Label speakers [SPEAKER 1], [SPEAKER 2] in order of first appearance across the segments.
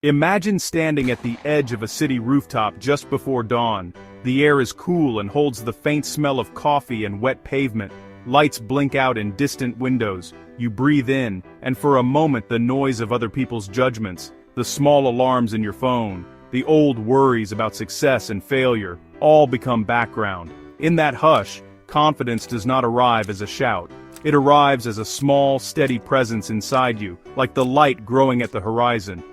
[SPEAKER 1] Imagine standing at the edge of a city rooftop just before dawn. The air is cool and holds the faint smell of coffee and wet pavement. Lights blink out in distant windows. You breathe in, and for a moment the noise of other people's judgments, the small alarms in your phone, the old worries about success and failure, all become background. In that hush, confidence does not arrive as a shout. It arrives as a small, steady presence inside you, like the light growing at the horizon.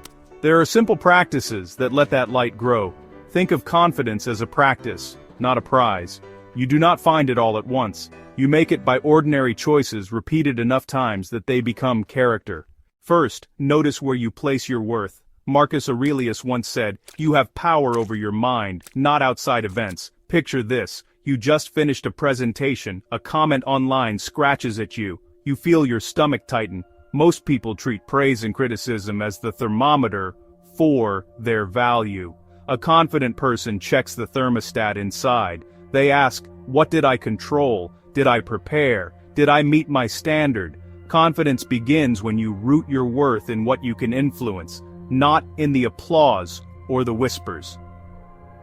[SPEAKER 1] There are simple practices that let that light grow. Think of confidence as a practice, not a prize. You do not find it all at once. You make it by ordinary choices repeated enough times that they become character. First, notice where you place your worth. Marcus Aurelius once said, "You have power over your mind, not outside events." Picture this. You just finished a presentation, a comment online scratches at you. You feel your stomach tighten. Most people treat praise and criticism as the thermometer for their value. A confident person checks the thermostat inside. They ask, what did I control? Did I prepare? Did I meet my standard? Confidence begins when you root your worth in what you can influence, not in the applause or the whispers.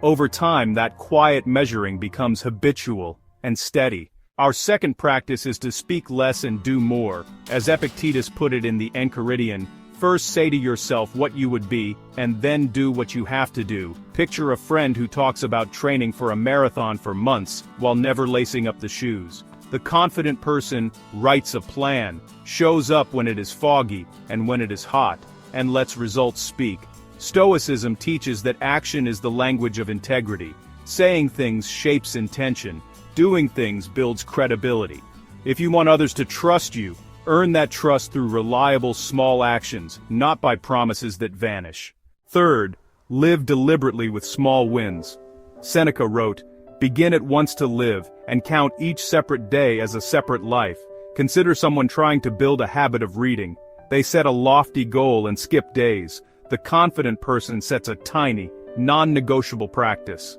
[SPEAKER 1] Over time, that quiet measuring becomes habitual and steady. Our second practice is to speak less and do more. As Epictetus put it in the Enchiridion, first say to yourself what you would be, and then do what you have to do. Picture a friend who talks about training for a marathon for months while never lacing up the shoes. The confident person writes a plan, shows up when it is foggy and when it is hot, and lets results speak. Stoicism teaches that action is the language of integrity. Saying things shapes intention. Doing things builds credibility. If you want others to trust you, earn that trust through reliable small actions, not by promises that vanish. Third, live deliberately with small wins. Seneca wrote, "Begin at once to live, and count each separate day as a separate life." Consider someone trying to build a habit of reading. They set a lofty goal and skip days. The confident person sets a tiny, non-negotiable practice.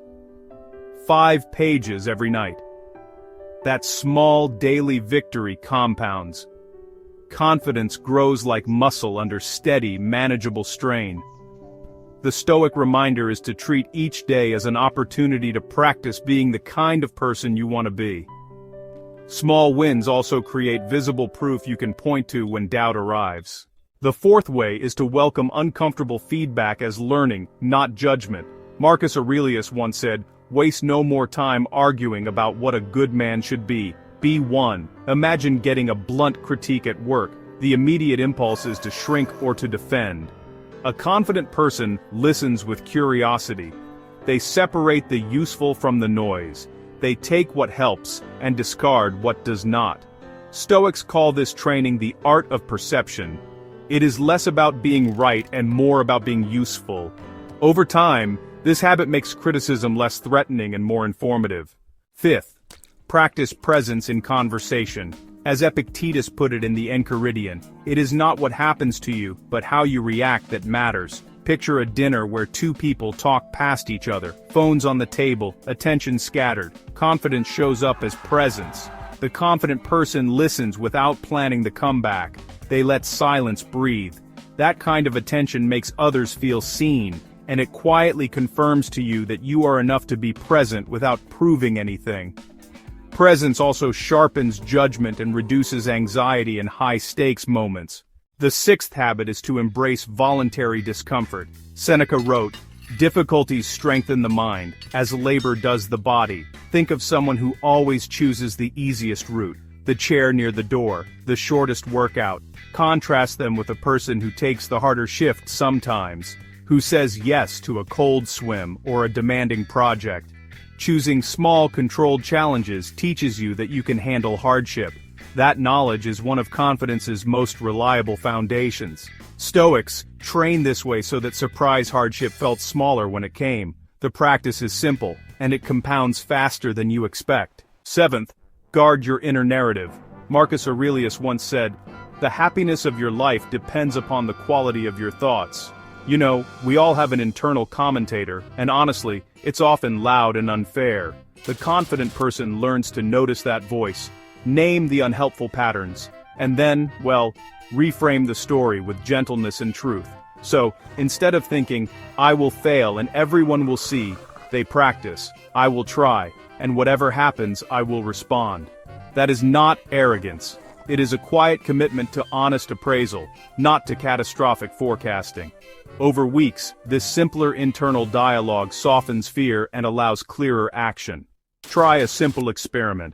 [SPEAKER 1] 5 pages every night. That small daily victory compounds. Confidence grows like muscle under steady, manageable strain. The Stoic reminder is to treat each day as an opportunity to practice being the kind of person you want to be. Small wins also create visible proof you can point to when doubt arrives. The fourth way is to welcome uncomfortable feedback as learning, not judgment. Marcus Aurelius once said, "Waste no more time arguing about what a good man should be. Be one." Imagine getting a blunt critique at work. The immediate impulse is to shrink or to defend. A confident person listens with curiosity. They separate the useful from the noise. They take what helps and discard what does not. Stoics call this training the art of perception. It is less about being right and more about being useful. Over time, this habit makes criticism less threatening and more informative. Fifth, practice presence in conversation. As Epictetus put it in the Enchiridion, it is not what happens to you, but how you react that matters. Picture a dinner where 2 people talk past each other, phones on the table, attention scattered. Confidence shows up as presence. The confident person listens without planning the comeback. They let silence breathe. That kind of attention makes others feel seen, and it quietly confirms to you that you are enough to be present without proving anything. Presence also sharpens judgment and reduces anxiety in high-stakes moments. The sixth habit is to embrace voluntary discomfort. Seneca wrote, "Difficulties strengthen the mind, as labor does the body." Think of someone who always chooses the easiest route, the chair near the door, the shortest workout. Contrast them with a person who takes the harder shift sometimes, who says yes to a cold swim or a demanding project. Choosing small, controlled challenges teaches you that you can handle hardship. That knowledge is one of confidence's most reliable foundations. Stoics train this way so that surprise hardship felt smaller when it came. The practice is simple, and it compounds faster than you expect. Seventh, guard your inner narrative. Marcus Aurelius once said, "The happiness of your life depends upon the quality of your thoughts." You know, we all have an internal commentator, and honestly, it's often loud and unfair. The confident person learns to notice that voice, name the unhelpful patterns, and then, well, reframe the story with gentleness and truth. So, instead of thinking, I will fail and everyone will see, they practice, I will try, and whatever happens, I will respond. That is not arrogance. It is a quiet commitment to honest appraisal, not to catastrophic forecasting. Over weeks, this simpler internal dialogue softens fear and allows clearer action. Try a simple experiment.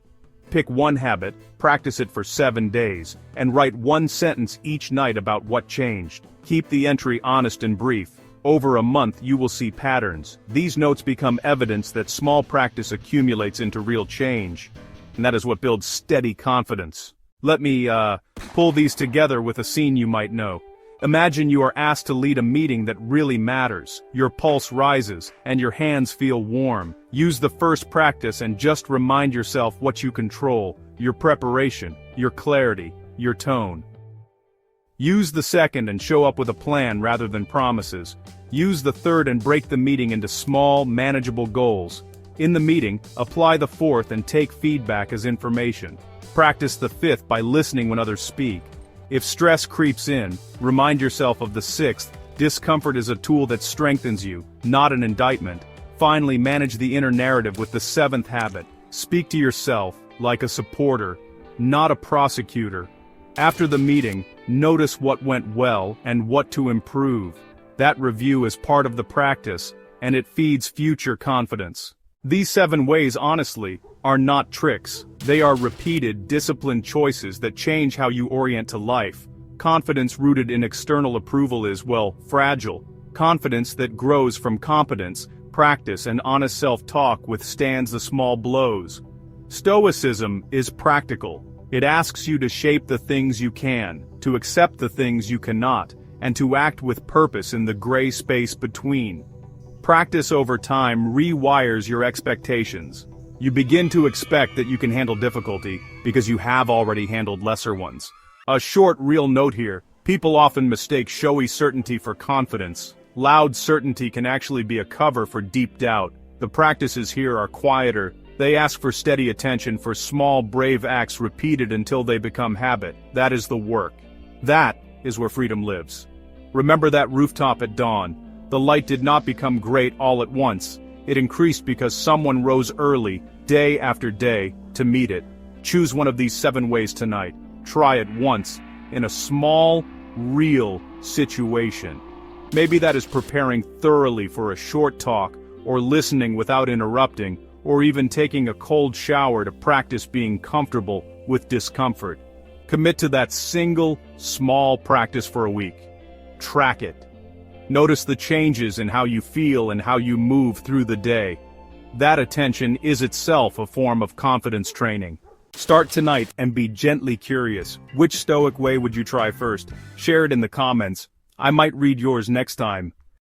[SPEAKER 1] Pick one habit, practice it for 7 days, and write one sentence each night about what changed. Keep the entry honest and brief. Over a month you will see patterns. These notes become evidence that small practice accumulates into real change. And that is what builds steady confidence. Let me, pull these together with a scene you might know. Imagine you are asked to lead a meeting that really matters. Your pulse rises, and your hands feel warm. Use the first practice and just remind yourself what you control, your preparation, your clarity, your tone. Use the second and show up with a plan rather than promises. Use the third and break the meeting into small, manageable goals. In the meeting, apply the fourth and take feedback as information. Practice the fifth by listening when others speak. If stress creeps in, remind yourself of the sixth. Discomfort is a tool that strengthens you, not an indictment. Finally, manage the inner narrative with the seventh habit. Speak to yourself, like a supporter, not a prosecutor. After the meeting, notice what went well and what to improve. That review is part of the practice, and it feeds future confidence. These 7 ways, honestly, are not tricks. They are repeated, disciplined choices that change how you orient to life. Confidence rooted in external approval is, well, fragile. Confidence that grows from competence, practice, and honest self-talk withstands the small blows. Stoicism is practical. It asks you to shape the things you can, to accept the things you cannot, and to act with purpose in the gray space between. Practice over time rewires your expectations. You begin to expect that you can handle difficulty because you have already handled lesser ones. A short real note here: people often mistake showy certainty for confidence. Loud certainty can actually be a cover for deep doubt. The practices here are quieter. They ask for steady attention, for small, brave acts repeated until they become habit. That is the work. That is where freedom lives. Remember that rooftop at dawn. The light did not become great all at once. It increased because someone rose early, day after day, to meet it. Choose one of these 7 ways tonight. Try it once, in a small, real situation. Maybe that is preparing thoroughly for a short talk, or listening without interrupting, or even taking a cold shower to practice being comfortable with discomfort. Commit to that single, small practice for a week. Track it. Notice the changes in how you feel and how you move through the day. That attention is itself a form of confidence training. Start tonight and be gently curious. Which Stoic way would you try first? Share it in the comments. I might read yours next time.